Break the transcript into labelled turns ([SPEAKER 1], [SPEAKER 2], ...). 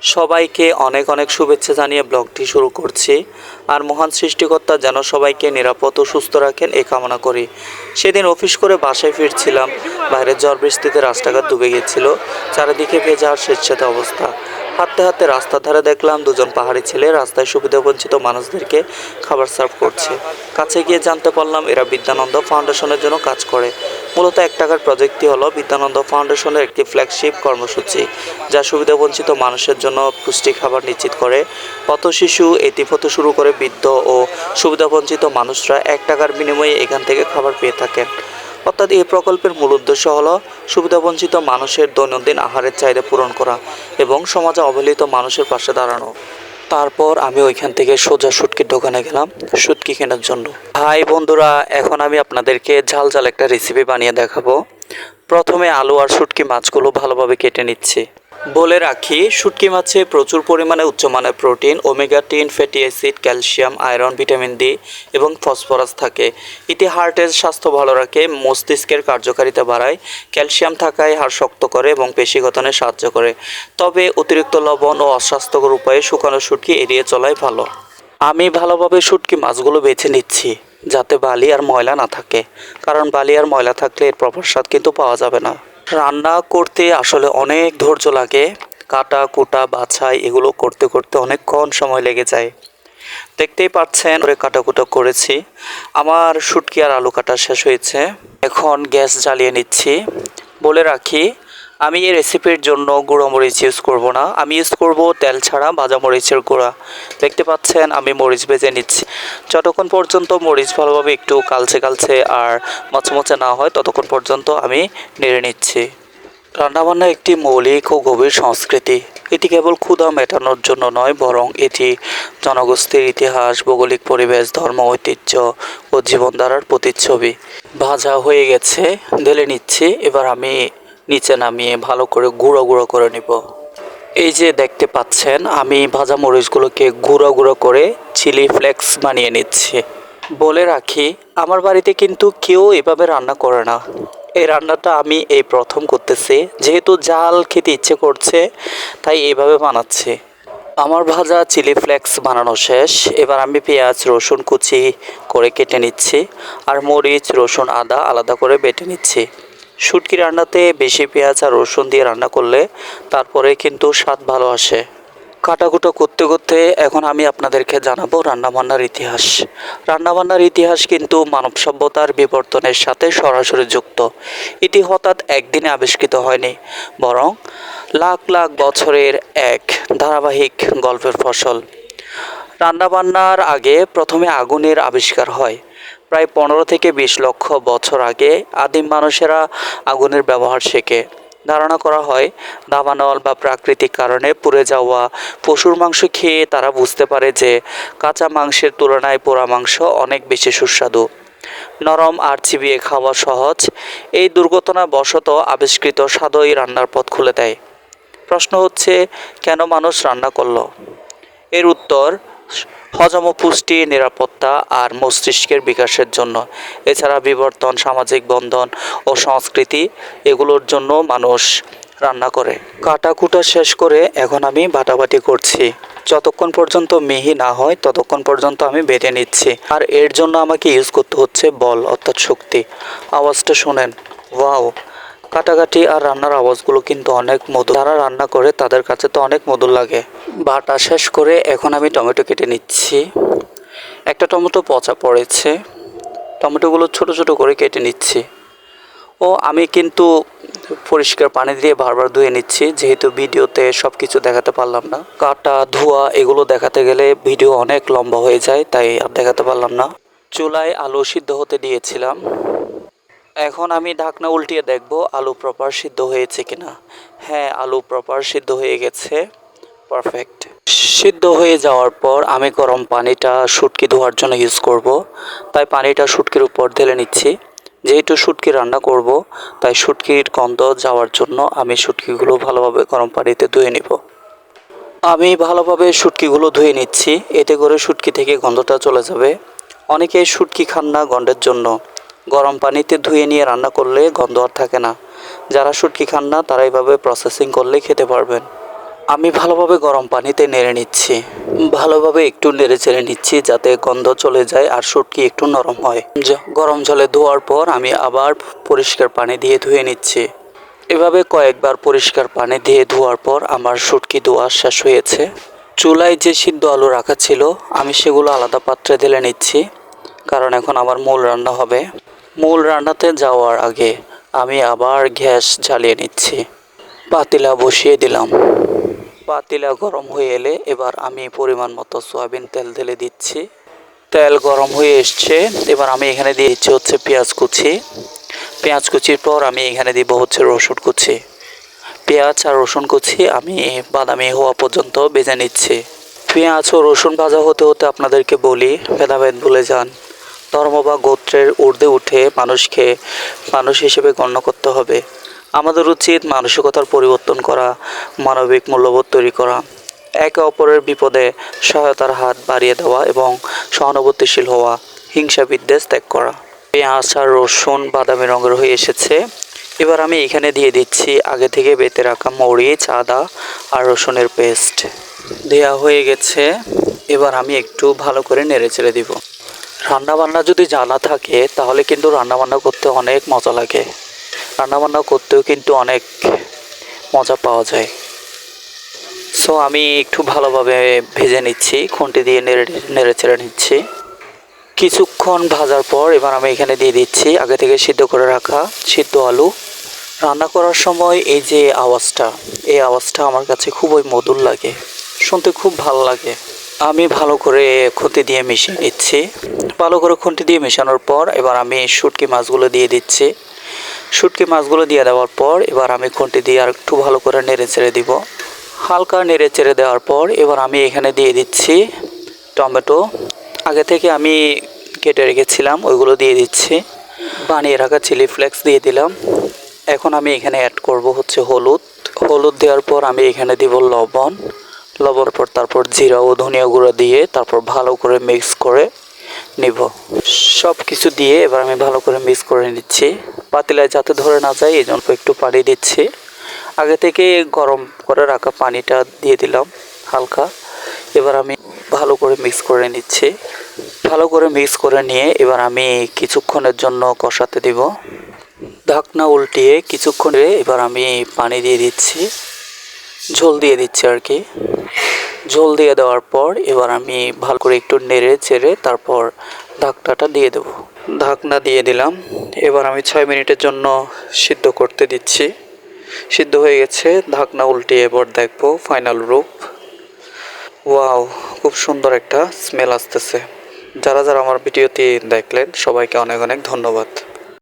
[SPEAKER 1] সবাইকে অনেক অনেক শুভেচ্ছা জানিয়ে ব্লগটি শুরু করছি। আর মহান সৃষ্টিকর্তা যেন সবাইকে নিরাপদ ও সুস্থ রাখেন এই কামনা করি। সেদিন অফিস করে বাসায় ফিরছিলাম, বাইরে ঝড় বৃষ্টিতে রাস্তাঘাট ডুবে গিয়েছিল, চারিদিকে ভেজা আর স্বেচ্ছাতে অবস্থা। হাঁটতে হাঁটতে রাস্তার ধারে দেখলাম দুজন পাহাড়ি ছেলে রাস্তায় সুবিধাবঞ্চিত মানুষদেরকে খাবার সার্ভ করছে। কাছে গিয়ে জানতে পারলাম এরা বিদ্যানন্দ ফাউন্ডেশনের জন্য কাজ করে। মূলত 1 টাকার প্রজেক্টটি হলো বিদ্যানন্দ ফাউন্ডেশনের একটি ফ্ল্যাগশিপ কর্মসূচি, যা সুবিধাবঞ্চিত মানুষের জন্য পুষ্টি খাবার নিশ্চিত করে। পথ শিশু, এতিম হতে শুরু করে বৃদ্ধ ও সুবিধাবঞ্চিত মানুষরা 1 টাকার বিনিময়ে এখান থেকে খাবার পেয়ে থাকেন। অর্থাৎ এই প্রকল্পের মূল উদ্দেশ্য হলো সুবিধাবঞ্চিত মানুষের দৈনন্দিন আহারের চাহিদা পূরণ করা এবং সমাজে অবহেলিত মানুষের পাশে দাঁড়ানো। তারপর আমি ওইখান থেকে সোজা শুটকির দোকানে গেলাম শুটকি কেনার জন্য। হাই বন্ধুরা, এখন আমি আপনাদেরকে ঝাল ঝাল একটা রেসিপি বানিয়ে দেখাবো। প্রথমে আলু আর শুটকি মাছগুলো ভালোভাবে কেটে নিচ্ছি। বলে রাখি, শুটকি মাছে প্রচুর পরিমাণে উচ্চমানের protein, omega 3 fatty acid, calcium, iron, vitamin D এবং ফসফরাস থাকে। এটি হার্টের স্বাস্থ্য ভালো রাখে, মস্তিষ্কের কার্যকারিতা বাড়ায়। ক্যালসিয়াম থাকায় হাড় শক্ত করে এবং পেশি গঠনে সাহায্য করে। তবে অতিরিক্ত লবণ ও অস্বাস্থ্যকর উপায়ে শুকানো শুটকি এড়িয়ে চলাই ভালো। আমি ভালোভাবে শুটকি মাছগুলো বেছে নিচ্ছি যাতে বালি আর ময়লা না থাকে, কারণ বালি আর ময়লা থাকলে এর প্রপার স্বাদ কিন্তু পাওয়া যাবে না। রান্না করতে আসলে অনেক ধৈর্য লাগে, কাটা কুটা বাছাই এগুলো করতে করতে অনেকক্ষণ সময় লেগে যায়। দেখতেই পাচ্ছেন করে কাটাকুটা করেছি। আমার শুটকি আর আলু কাটা শেষ হয়েছে, এখন গ্যাস জ্বালিয়ে নিচ্ছি। বলে রাখি, আমি এই রেসিপির জন্য গুঁড়ো মরিচ ইউজ করব না, আমি ইউজ করব তেল ছাড়া ভাজা মরিচের গুঁড়া। দেখতে পাচ্ছেন আমি মরিচ ভেজে নিচ্ছি। যতক্ষণ পর্যন্ত মরিচ ভালোভাবে একটু কালচে কালচে আর মচমচে না হয় ততক্ষণ পর্যন্ত আমি নেড়ে নিচ্ছি। রান্নাবান্না একটি মৌলিক ও গভীর সংস্কৃতি। এটি কেবল ক্ষুধা মেটানোর জন্য নয়, বরং এটি জনগোষ্ঠীর ইতিহাস, ভৌগোলিক পরিবেশ, ধর্ম, ঐতিহ্য ও জীবনধারার প্রতিচ্ছবি। ভাজা হয়ে গেছে, ঢেলে নিচ্ছি। এবার আমি নিচে নামিয়ে ভালো করে গুঁড়ো গুঁড়ো করে নিব। এই যে দেখতে পাচ্ছেন আমি ভাজা মরিচগুলোকে গুঁড়ো গুঁড়ো করে চিলি ফ্লেক্স বানিয়ে নিচ্ছি। বলে রাখি, আমার বাড়িতে কিন্তু কেউ এভাবে রান্না করে না। এই রান্নাটা আমি এই প্রথম করতেছি, যেহেতু জাল খেতে ইচ্ছে করছে তাই এইভাবে বানাচ্ছি। আমার ভাজা চিলি ফ্লেক্স বানানো শেষ। এবার আমি পেঁয়াজ রসুন কুচি করে কেটে নিচ্ছি আর মরিচ রসুন আদা আলাদা করে বেটে নিচ্ছি। শুটকি রান্নাতে বেশি পেঁয়াজ আর রসুন দিয়ে রান্না করলে তারপরে কিন্তু স্বাদ ভালো আসে। কাটাকুটো করতে করতে এখন আমি আপনাদেরকে জানাবো রান্নাবান্নার ইতিহাস। রান্নাবান্নার ইতিহাস কিন্তু মানব সভ্যতার বিবর্তনের সাথে সরাসরি যুক্ত। এটি হঠাৎ একদিনে আবিষ্কৃত হয়নি, বরং লাখ লাখ বছরের এক ধারাবাহিক গল্পের ফসল। রান্নাবান্নার আগে প্রথমে আগুনের আবিষ্কার হয়। প্রায় 15 থেকে 20 লক্ষ বছর আগে আদিম মানুষেরা আগুনের ব্যবহার শেখে। ধারণা করা হয় দাবানল বা প্রাকৃতিক কারণে পুড়ে যাওয়া পশুর মাংস খেয়ে তারা বুঝতে পারে যে কাঁচা মাংসের তুলনায় পোড়া মাংস অনেক বেশি সুস্বাদু, নরম আর চিবিয়ে খাওয়া সহজ। এই দুর্ঘটনাবশত আবিষ্কৃত স্বাদই রান্নার পথ খুলে দেয়। প্রশ্ন হচ্ছে, কেন মানুষ রান্না করলো? এর উত্তর হজম ও পুষ্টি, নিরাপত্তা আর মস্তিষ্কের বিকাশের জন্য। এছাড়া বিবর্তন, সামাজিক বন্ধন ও সংস্কৃতি এগুলোর জন্য মানুষ রান্না করে। কাটাকুটা শেষ করে এখন আমি বাটাবাটি করছি। যতক্ষণ পর্যন্ত মিহি না হয় ততক্ষণ পর্যন্ত আমি বেটে নিচ্ছি। আর এর জন্য আমাকে ইউজ করতে হচ্ছে বল, অর্থাৎ শক্তি। আওয়াজটা শোনেন, ওয়াও! কাটাকাটি আর রান্নার আওয়াজগুলো কিন্তু অনেক মধুর। যারা রান্না করে তাদের কাছে তো অনেক মধুর লাগে। বাটা শেষ করে এখন আমি টমেটো কেটে নিচ্ছি। একটা টমেটো পচা পড়েছে, টমেটোগুলো ছোট ছোট করে কেটে নিচ্ছি। ও আমি কিন্তু পরিষ্কার পানি দিয়ে বারবার ধুয়ে নিচ্ছি, যেহেতু ভিডিওতে সব কিছু দেখাতে পারলাম না। কাটা ধোয়া এগুলো দেখাতে গেলে ভিডিও অনেক লম্বা হয়ে যায়, তাই আর দেখাতে পারলাম না। চুলায় আলু সিদ্ধ হতে দিয়েছিলাম। এখন আমি ঢাকনা উল্টিয়ে দেখব আলু প্রপার সিদ্ধ হয়েছে কিনা। হ্যাঁ, আলু প্রপার সিদ্ধ হয়ে গেছে, পারফেক্ট। সিদ্ধ হয়ে যাওয়ার পর আমি গরম পানিটা শুটকি ধোয়ার জন্য ইউজ করব, তাই পানিটা শুটকির উপর ঢেলে নিচ্ছি। যেহেতু শুটকি রান্না করব, তাই শুটকির গন্ধ যাওয়ার জন্য আমি শুটকিগুলো ভালোভাবে গরম পানিতে ধুয়ে নিব। আমি ভালোভাবে শুটকিগুলো ধুয়ে নিচ্ছি, এতে করে শুটকি থেকে গন্ধটা চলে যাবে। অনেকেই শুটকি খান না গন্ধের জন্য, গরম পানিতে ধুয়ে নিয়ে রান্না করলে গন্ধ আর থাকে না। যারা শুটকি খান না তারা এইভাবে প্রসেসিং করলে খেতে পারবেন। আমি ভালোভাবে গরম পানিতে নেড়ে নিচ্ছি, ভালোভাবে একটু নেড়ে চেড়ে নিচ্ছি যাতে গন্ধ চলে যায় আর শুটকি একটু নরম হয়। গরম জলে ধোয়ার পর আমি আবার পরিষ্কার পানি দিয়ে ধুয়ে নিচ্ছি। এভাবে কয়েকবার পরিষ্কার পানি দিয়ে ধোয়ার পর আমার শুটকি ধোয়া শেষ হয়েছে। চুলায় যে সিদ্ধ আলু রাখা ছিল আমি সেগুলো আলাদা পাত্রে ঢেলে নিচ্ছি, কারণ এখন আমার মূল রান্না হবে। মূল রান্নাতে যাওয়ার আগে আমি আবার গ্যাস জ্বালিয়ে নিচ্ছি, পাতিলা বসিয়ে দিলাম। পাতিলা গরম হয়ে এলে এবার আমি পরিমাণ মতো সয়াবিন তেল ঢেলে দিচ্ছি। তেল গরম হয়ে এসছে, এবার আমি এখানে দিয়ে দিচ্ছি হচ্ছে পেঁয়াজ কুচি। পেঁয়াজ কুচির পর আমি এখানে দিব হচ্ছে রসুন কুচি। পেঁয়াজ আর রসুন কুচি আমি বাদামি হওয়া পর্যন্ত ভেজে নিচ্ছি। পেঁয়াজ ও রসুন ভাজা হতে হতে আপনাদেরকে বলি, ভেদাভেদ ভুলে যান। ধর্ম বা গোত্রের ঊর্ধ্বে উঠে মানুষকে মানুষ হিসেবে গণ্য করতে হবে। আমাদের উচিত মানসিকতার পরিবর্তন করা, মানবিক মূল্যবোধ তৈরি করা, একে অপরের বিপদে সহায়তার হাত বাড়িয়ে দেওয়া এবং সহানুভূতিশীল হওয়া, হিংসা বিদ্বেষ ত্যাগ করা। পেঁয়াজ আর রসুন বাদামি রঙের হয়ে এসেছে। এবার আমি এখানে দিয়ে দিচ্ছি আগে থেকে বেটে রাখা মরিচ, আদা আর রসুনের পেস্ট। দেওয়া হয়ে গেছে। এবার আমি একটু ভালো করে নেড়ে চেড়ে দিব। রান্নাবান্না যদি জানা থাকে তাহলে কিন্তু রান্নাবান্না করতে অনেক মজা লাগে। রান্নাবান্না করতেও কিন্তু অনেক মজা পাওয়া যায়। সো আমি একটু ভালোভাবে ভেজে নিচ্ছি, খুন্তি দিয়ে নেড়ে চেড়ে নিচ্ছি। কিছুক্ষণ ভাজার পর এবার আমি এখানে দিয়ে দিচ্ছি আগে থেকে সিদ্ধ করে রাখা সিদ্ধ আলু। রান্না করার সময় এই যে আওয়াজটা, এই আওয়াজটা আমার কাছে খুবই মধুর লাগে, শুনতে খুব ভালো লাগে। আমি ভালো করে খুন্তি দিয়ে মিশিয়ে নিচ্ছি। ভালো করে খুন্তি দিয়ে মেশানোর পর এবার আমি শুটকি মাছগুলো দিয়ে দিচ্ছি। শুটকি মাছগুলো দিয়ে দেওয়ার পর এবার আমি খুন্তি দিয়ে আর একটু ভালো করে নেড়ে চেড়ে দিব। হালকা নেড়ে চেড়ে দেওয়ার পর এবার আমি এখানে দিয়ে দিচ্ছি টমেটো। আগে থেকে আমি কেটে রেখেছিলাম ওইগুলো দিয়ে দিচ্ছি। বানিয়ে রাখা চিলি ফ্লেক্স দিয়ে দিলাম। এখন আমি এখানে অ্যাড করব হচ্ছে হলুদ। হলুদ দেওয়ার পর আমি এখানে দিব লবণ। লবণের পর তারপর জিরা ও ধনিয়া গুঁড়ো দিয়ে তারপর ভালো করে মিক্স করে নিব। সব কিছু দিয়ে এবার আমি ভালো করে মিক্স করে নিচ্ছি, পাতিলায় যাতে ধরে না যায় এই জন্য একটু পানি দিচ্ছি। আগে থেকে গরম করে রাখা পানিটা দিয়ে দিলাম হালকা। এবার আমি ভালো করে মিক্স করে নিচ্ছি। ভালো করে মিক্স করে নিয়ে এবার আমি কিছুক্ষণের জন্য কষাতে দিব। ঢাকনা উল্টিয়ে কিছুক্ষণে এবার আমি পানি দিয়ে দিচ্ছি, ঝোল দিয়ে দিচ্ছি আর কি। ঝোল দিয়ে দেওয়ার পর এবার আমি ভালো করে একটু নেড়ে চেড়ে তারপর ঢাকনাটা দিয়ে দেব। ঢাকনা দিয়ে দিলাম। এবার আমি 6 মিনিটের জন্য সিদ্ধ করতে দিচ্ছি। সিদ্ধ হয়ে গেছে। ঢাকনা উল্টিয়ে এবার দেখবো ফাইনাল রূপ। ওয়াও, খুব সুন্দর একটা স্মেল আসতেছে। যারা যারা আমার ভিডিওটি দেখলেন সবাইকে অনেক অনেক ধন্যবাদ।